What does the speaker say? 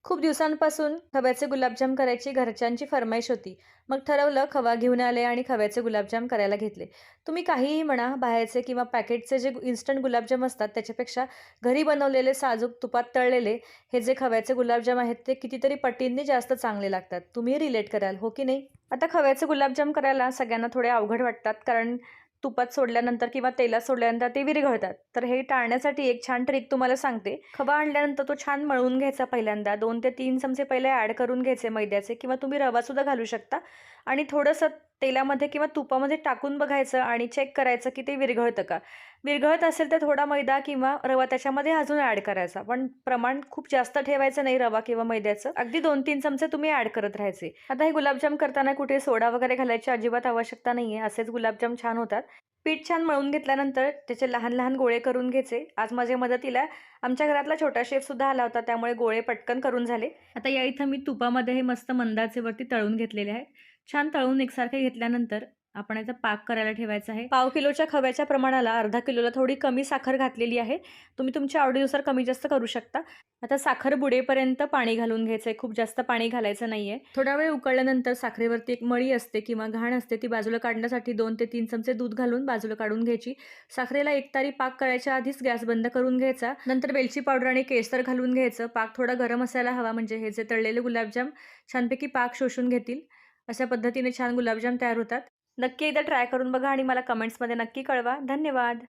खूप दिवसांपासून खव्याचे गुलाबजाम करायची घरच्यांची फर्माईश होती. मग ठरवलं खवा घेऊन आले आणि खव्याचे गुलाबजाम करायला घेतले. तुम्ही काहीही म्हणा, बाहेरचे किंवा पॅकेटचे जे इन्स्टंट गुलाबजाम असतात त्याच्यापेक्षा घरी बनवलेले साजूक तुपात तळलेले हे जे खव्याचे गुलाबजाम आहेत ते कितीतरी पटींनी जास्त चांगले लागतात. तुम्ही रिलेट कराल, हो की नाही? आता खव्याचे गुलाबजाम करायला सगळ्यांना थोडे अवघड वाटतात, कारण तुपात सोडल्यानंतर किंवा तेलात सोडल्यानंतर ते विरघळतात. तर हे टाळण्यासाठी एक छान ट्रिक तुम्हाला सांगते. खवा आणल्यानंतर तो छान मळून घ्यायचा पहिल्यांदा. 2 ते 3 चमचे पहिले ॲड करून घ्यायचे मैद्याचे किंवा तुम्ही रवासुद्धा घालू शकता आणि थोडंसं तेलामध्ये किंवा तुपामध्ये टाकून बघायचं आणि चेक करायचं की ते विरघळतं का? विरघळत असेल तर थोडा मैदा किंवा रवा त्याच्यामध्ये अजून ॲड करायचा. पण प्रमाण खूप जास्त ठेवायचं नाही रवा किंवा मैद्याचं. अगदी 2-3 चमचे तुम्ही ॲड करत राहायचे. आता हे गुलाबजाम करताना कुठे सोडा वगैरे घालायची अजिबात आवश्यकता नाहीये. असेच गुलाबजाम छान होतात. पीठ छान मळून घेतल्यानंतर त्याचे लहान-लहान गोळे करून घ्यायचे. आज माझ्या मदतीला आमच्या घरातला छोटा शेफसुद्धा आला होता, त्यामुळे गोळे पटकन करून झाले. आता या इथं मी तुपामध्ये हे मस्त मंद आचेवरती तळून घेतलेले आहे. छान तळून एकसारखे घेतल्यानंतर आपण याचा पाक करायला ठेवायचा आहे. पाव किलोच्या खव्याच्या प्रमाणाला अर्धा किलोला थोडी कमी साखर घातलेली आहे. तुम्ही तुमच्या आवडीनुसार कमी जास्त करू शकता. आता साखर बुडेपर्यंत पाणी घालून घ्यायचंय. खूप जास्त पाणी घालायचं नाहीये. थोडा वेळ उकळल्यानंतर साखरेवरती एक मळी असते किंवा घाण असते, ती बाजूला काढण्यासाठी 2 ते 3 चमचे दूध घालून बाजूला काढून घ्यायची. साखरेला एकतारी पाक करायच्या आधीच गॅस बंद करून घ्यायचा. नंतर वेलची पावडर आणि केसर घालून घ्यायचं. पाक थोडा गरम असायला हवा, म्हणजे हे जे तळलेले गुलाबजाम छानपैकी पाक शोषून घेतील. अशा पद्धतीने छान गुलाबजाम तयार होतात. नक्की एकदा ट्राय करून बघा आणि मला कमेंट्समध्ये नक्की कळवा. धन्यवाद.